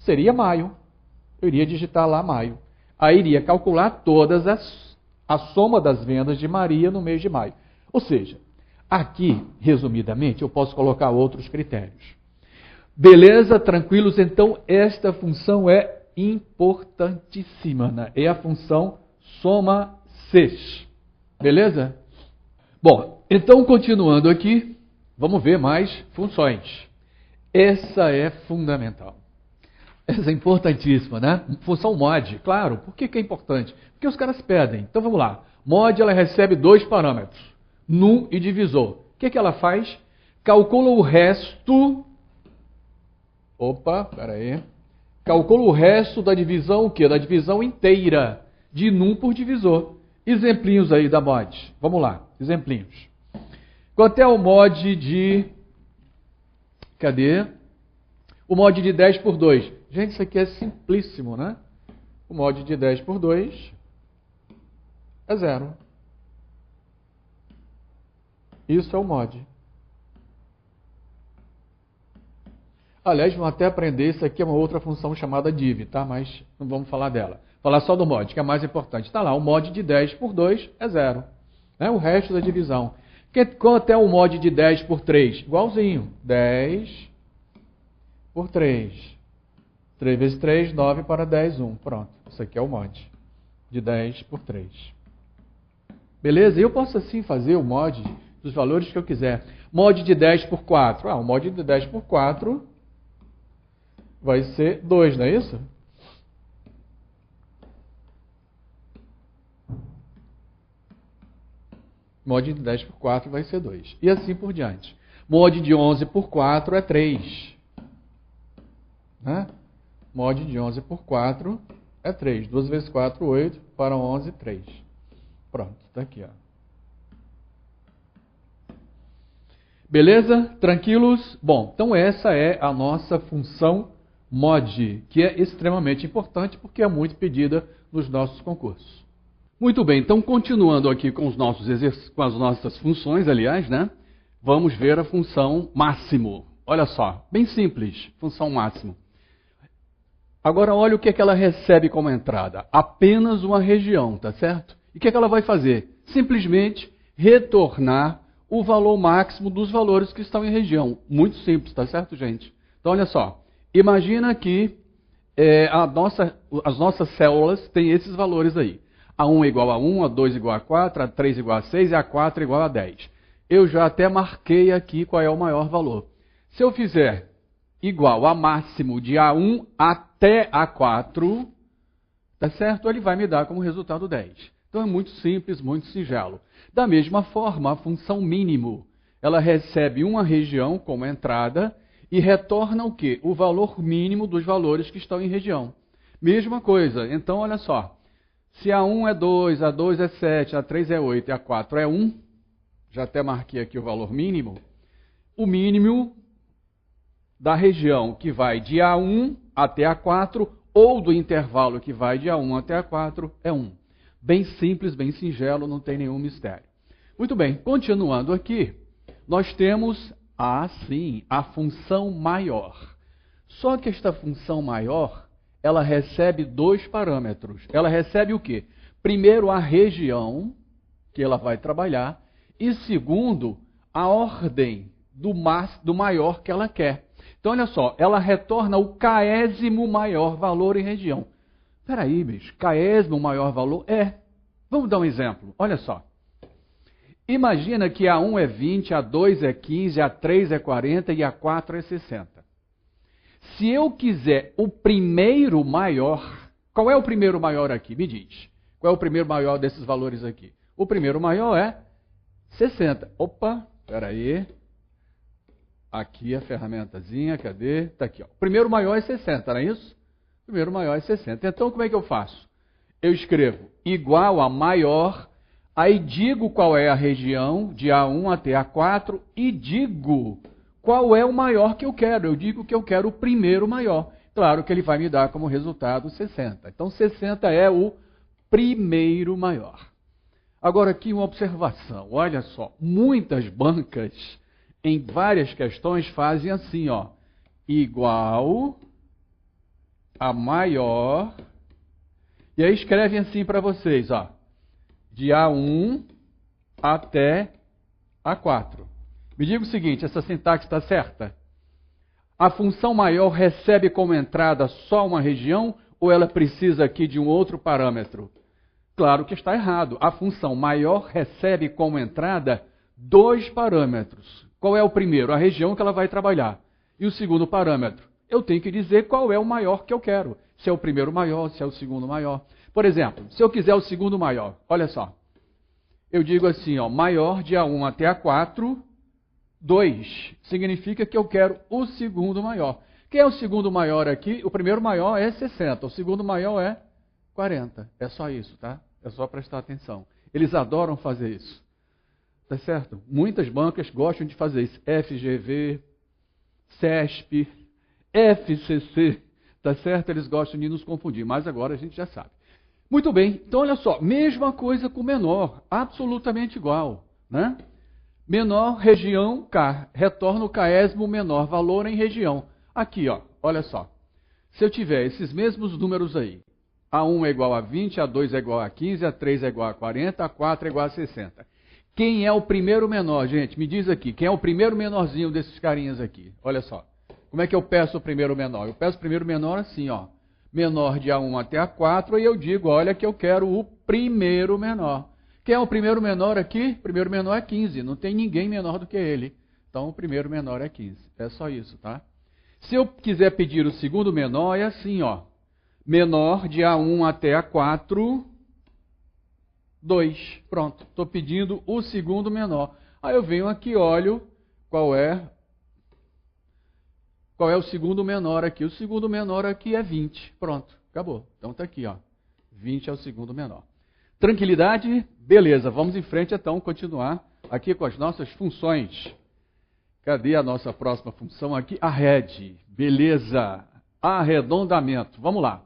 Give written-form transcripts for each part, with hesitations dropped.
seria maio. Eu iria digitar lá maio. Aí iria calcular a soma das vendas de Maria no mês de maio. Ou seja, aqui, resumidamente, eu posso colocar outros critérios. Beleza? Tranquilos? Então, esta função é importantíssima, né? É a função soma-ses. Beleza? Bom, então, continuando aqui, vamos ver mais funções. Essa é fundamental. Essa é importantíssima, né? Função mod, claro. Por que é importante? Porque os caras pedem. Então, vamos lá. Mod, ela recebe 2 parâmetros. Num e divisor. O que ela faz? Calcula o resto... Calcula o resto da divisão o quê? Da divisão inteira. De num por divisor. Exemplinhos aí da mod. Vamos lá. Exemplinhos. Quanto é o mod de... Cadê? O mod de 10 por 2. Gente, isso aqui é simplíssimo, né? O mod de 10 por 2 é 0. Isso é o mod. Aliás, vamos até aprender, isso aqui é uma outra função chamada div, tá? Mas não vamos falar dela. Falar só do mod, que é mais importante. Está lá, o mod de 10 por 2 é 0. Né? O resto da divisão. Quanto é o mod de 10 por 3? Igualzinho. 10 por 3. 3 vezes 3, 9 para 10, 1. Pronto. Isso aqui é o mod de 10 por 3. Beleza? Eu posso assim fazer o mod dos valores que eu quiser. Mod de 10 por 4. O mod de 10 por 4 vai ser 2, não é isso? Mod de 10 por 4 vai ser 2. E assim por diante. Mod de 11 por 4 é 3. Né? Mod de 11 por 4 é 3. 2 vezes 4, 8. Para 11, 3. Pronto, está aqui. Ó. Beleza? Tranquilos? Bom, então essa é a nossa função mod, que é extremamente importante porque é muito pedida nos nossos concursos. Muito bem, então continuando aqui com com as nossas funções, aliás, né? Vamos ver a função máximo. Olha só, bem simples, função máximo. Agora olha o que ela recebe como entrada. Apenas uma região, tá certo? E o que ela vai fazer? Simplesmente retornar o valor máximo dos valores que estão em região. Muito simples, tá certo, gente? Então olha só, imagina que as nossas células têm esses valores aí. A1 é igual a 1, A2 é igual a 4, A3 é igual a 6 e A4 é igual a 10. Eu já até marquei aqui qual é o maior valor. Se eu fizer igual a máximo de A1 até A4, tá certo? Ele vai me dar como resultado 10. Então é muito simples, muito singelo. Da mesma forma, a função mínimo, ela recebe uma região como entrada e retorna o quê? O valor mínimo dos valores que estão em região. Mesma coisa. Então, olha só. Se A1 é 2, A2 é 7, A3 é 8 e A4 é 1, já até marquei aqui o valor mínimo, o mínimo da região que vai de A1 até A4 ou do intervalo que vai de A1 até A4 é 1. Bem simples, bem singelo, não tem nenhum mistério. Muito bem, continuando aqui, nós temos, sim, a função maior. Só que esta função maior, ela recebe 2 parâmetros. Ela recebe o quê? Primeiro, a região que ela vai trabalhar e segundo, a ordem do maior que ela quer. Então, olha só, ela retorna o késimo maior valor em região. Espera aí, bicho, késimo maior valor? Vamos dar um exemplo. Olha só. Imagina que A1 é 20, A2 é 15, A3 é 40 e A4 é 60. Se eu quiser o primeiro maior, qual é o primeiro maior aqui? Me diz. Qual é o primeiro maior desses valores aqui? O primeiro maior é 60. Opa, espera aí. Aqui a ferramentazinha, cadê? Está aqui. Ó. O primeiro maior é 60, não é isso? O primeiro maior é 60. Então, como é que eu faço? Eu escrevo igual a maior, aí digo qual é a região de A1 até A4 e digo qual é o maior que eu quero. Eu digo que eu quero o primeiro maior. Claro que ele vai me dar como resultado 60. Então, 60 é o primeiro maior. Agora, aqui uma observação. Olha só, muitas bancas, em várias questões, fazem assim, ó. Igual a maior, e aí escrevem assim para vocês, ó, de A1 até A4. Me diga o seguinte, essa sintaxe está certa? A função maior recebe como entrada só uma região ou ela precisa aqui de um outro parâmetro? Claro que está errado. A função maior recebe como entrada 2 parâmetros. Qual é o primeiro? A região que ela vai trabalhar. E o segundo parâmetro? Eu tenho que dizer qual é o maior que eu quero. Se é o primeiro maior, se é o segundo maior. Por exemplo, se eu quiser o segundo maior, olha só. Eu digo assim, ó, maior de A1 até A4, 2. Significa que eu quero o segundo maior. Quem é o segundo maior aqui? O primeiro maior é 60, o segundo maior é 40. É só isso, tá? É só prestar atenção. Eles adoram fazer isso. Tá certo? Muitas bancas gostam de fazer isso. FGV, CESP, FCC, tá certo? Eles gostam de nos confundir, mas agora a gente já sabe. Muito bem, então olha só, mesma coisa com menor, absolutamente igual, né? Menor, região, K, retorna o Késimo menor, valor em região. Aqui, ó, olha só, se eu tiver esses mesmos números aí, A1 é igual a 20, A2 é igual a 15, A3 é igual a 40, A4 é igual a 60. Quem é o primeiro menor, gente? Me diz aqui, quem é o primeiro menorzinho desses carinhas aqui? Olha só, como é que eu peço o primeiro menor? Eu peço o primeiro menor assim, ó. Menor de A1 até A4, e eu digo, olha que eu quero o primeiro menor. Quem é o primeiro menor aqui? O primeiro menor é 15, não tem ninguém menor do que ele. Então, o primeiro menor é 15. É só isso, tá? Se eu quiser pedir o segundo menor, é assim, ó. Menor de A1 até A4, 2. Pronto, estou pedindo o segundo menor. Aí eu venho aqui, olho qual é o segundo menor aqui. O segundo menor aqui é 20. Pronto, acabou. Então está aqui, ó. 20 é o segundo menor. Tranquilidade? Beleza, vamos em frente então, continuar aqui com as nossas funções. Cadê a nossa próxima função aqui? Arrede. Beleza. Arredondamento. Vamos lá.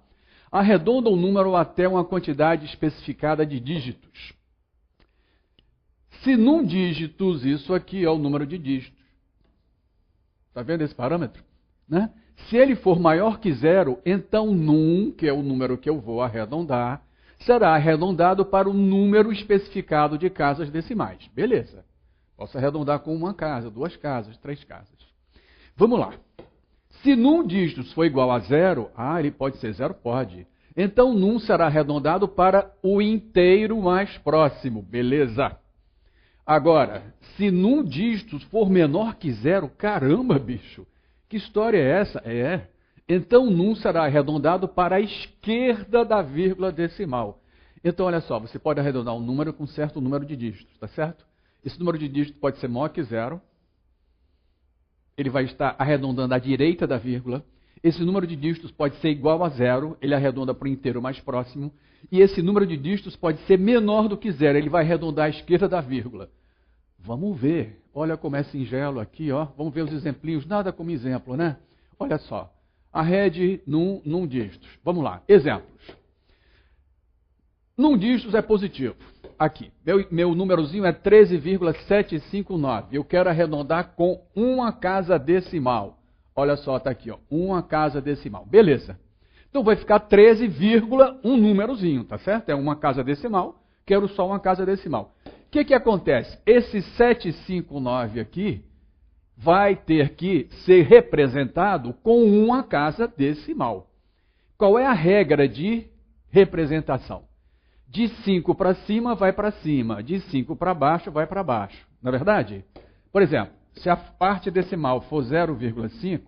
Arredonda um número até uma quantidade especificada de dígitos. Se num dígitos, isso aqui é o número de dígitos. Está vendo esse parâmetro? Né? Se ele for maior que 0, então num, que é o número que eu vou arredondar, será arredondado para o número especificado de casas decimais. Beleza. Posso arredondar com uma casa, 2 casas, 3 casas. Vamos lá. Se num dígitos for igual a 0, ele pode ser 0? Pode. Então num será arredondado para o inteiro mais próximo. Beleza. Agora, se num dígitos for menor que 0, caramba, bicho. Que história é essa? Então, num será arredondado para a esquerda da vírgula decimal. Então, olha só, você pode arredondar um número com certo número de dígitos, tá certo? Esse número de dígitos pode ser maior que 0. Ele vai estar arredondando à direita da vírgula. Esse número de dígitos pode ser igual a 0. Ele arredonda para o inteiro mais próximo. E esse número de dígitos pode ser menor do que 0. Ele vai arredondar à esquerda da vírgula. Vamos ver. Olha como é singelo aqui, ó. Vamos ver os exemplinhos, nada como exemplo, né? Olha só. Arrede num dígitos. Vamos lá. Exemplos. Num dígitos é positivo. Aqui. Meu númerozinho é 13,759. Eu quero arredondar com uma casa decimal. Olha só, está aqui, ó. Uma casa decimal. Beleza. Então vai ficar 13, um númerozinho, tá certo? É uma casa decimal. Quero só uma casa decimal. O que acontece? Esse 759 aqui vai ter que ser representado com uma casa decimal. Qual é a regra de representação? De 5 para cima, vai para cima. De 5 para baixo, vai para baixo. Não é verdade? Por exemplo, se a parte decimal for 0,5,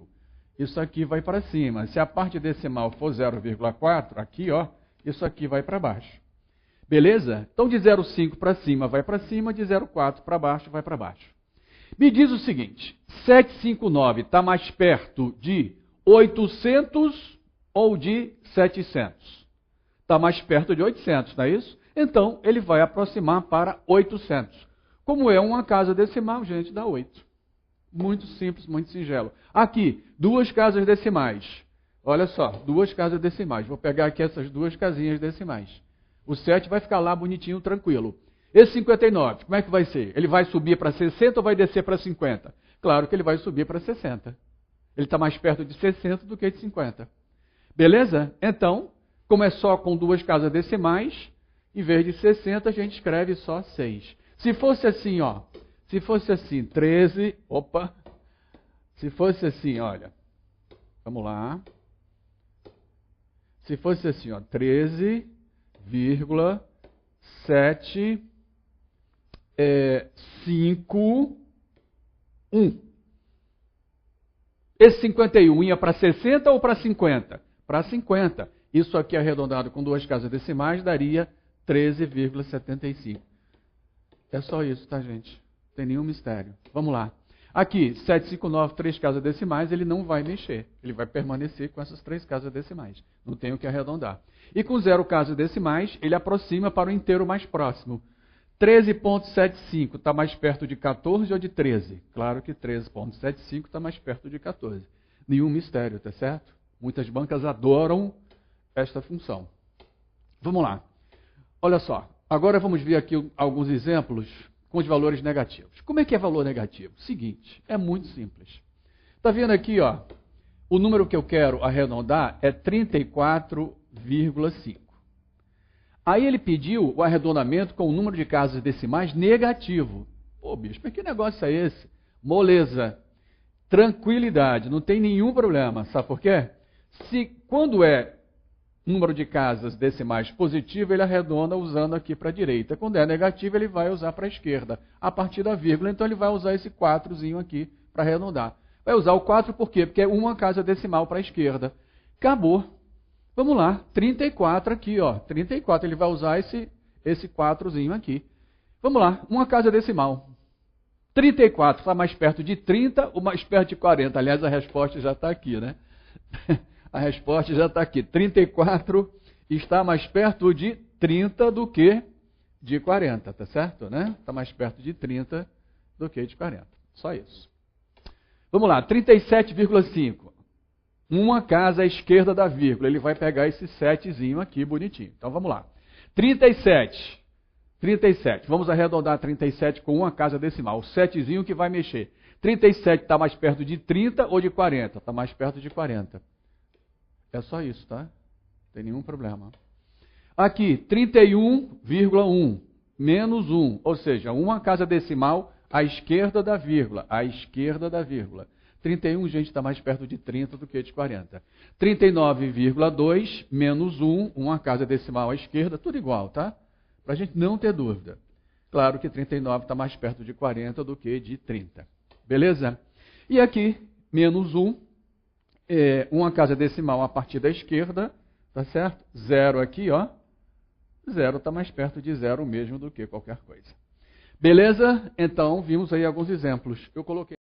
isso aqui vai para cima. Se a parte decimal for 0,4, aqui, ó, isso aqui vai para baixo. Beleza? Então, de 0,5 para cima, vai para cima. De 0,4 para baixo, vai para baixo. Me diz o seguinte, 759 está mais perto de 800 ou de 700? Está mais perto de 800, não é isso? Então, ele vai aproximar para 800. Como é uma casa decimal, gente, dá 8. Muito simples, muito singelo. Aqui, 2 casas decimais. Olha só, 2 casas decimais. Vou pegar aqui essas 2 casinhas decimais. O 7 vai ficar lá bonitinho, tranquilo. Esse 59, como é que vai ser? Ele vai subir para 60 ou vai descer para 50? Claro que ele vai subir para 60. Ele está mais perto de 60 do que de 50. Beleza? Então, como é só com duas casas decimais, em vez de 60, a gente escreve só 6. Se fosse assim, ó, se fosse assim, 13, opa, se fosse assim, olha, vamos lá, se fosse assim, ó, 13,75, 1. Esse 51 ia para 60 ou para 50? Para 50. Isso aqui arredondado com duas casas decimais daria 13,75. É só isso, tá, gente? Não tem nenhum mistério. Vamos lá. Aqui, 759, três casas decimais, ele não vai mexer. Ele vai permanecer com essas três casas decimais. Não tem o que arredondar. E com 0 casas decimais, ele aproxima para o inteiro mais próximo. 13,75 está mais perto de 14 ou de 13? Claro que 13,75 está mais perto de 14. Nenhum mistério, tá certo? Muitas bancas adoram esta função. Vamos lá. Olha só. Agora vamos ver aqui alguns exemplos com os valores negativos. Como é que é valor negativo? Seguinte, é muito simples. Está vendo aqui, ó, o número que eu quero arredondar é 34,5. Aí ele pediu o arredondamento com o número de casas decimais negativo. Pô, bicho, mas que negócio é esse? Moleza, tranquilidade, não tem nenhum problema. Sabe por quê? Quando é número de casas decimais positivo, ele arredonda usando aqui para a direita. Quando é negativo, ele vai usar para a esquerda, a partir da vírgula. Então, ele vai usar esse 4zinho aqui para arredondar. Vai usar o 4 por quê? Porque é uma casa decimal para a esquerda. Acabou. Vamos lá, 34 aqui, ó. 34, ele vai usar esse 4zinho aqui. Vamos lá, uma casa decimal. 34 está mais perto de 30 ou mais perto de 40? Aliás, a resposta já está aqui, né? A resposta já está aqui. 34 está mais perto de 30 do que de 40, tá certo? Né? Está mais perto de 30 do que de 40. Só isso. Vamos lá, 37,5. Uma casa à esquerda da vírgula. Ele vai pegar esse 7zinho aqui, bonitinho. Então, vamos lá. 37. Vamos arredondar 37 com uma casa decimal. O 7zinho que vai mexer. 37 está mais perto de 30 ou de 40? Está mais perto de 40. É só isso, tá? Não tem nenhum problema. Aqui, 31,1 menos 1. Ou seja, uma casa decimal à esquerda da vírgula. À esquerda da vírgula. 31, gente, está mais perto de 30 do que de 40. 39,2 menos 1, uma casa decimal à esquerda, tudo igual, tá? Para a gente não ter dúvida. Claro que 39 está mais perto de 40 do que de 30. Beleza? E aqui, menos 1, uma casa decimal a partir da esquerda, tá certo? 0 aqui, ó. 0 está mais perto de 0 mesmo do que qualquer coisa. Beleza? Então, vimos aí alguns exemplos. Eu coloquei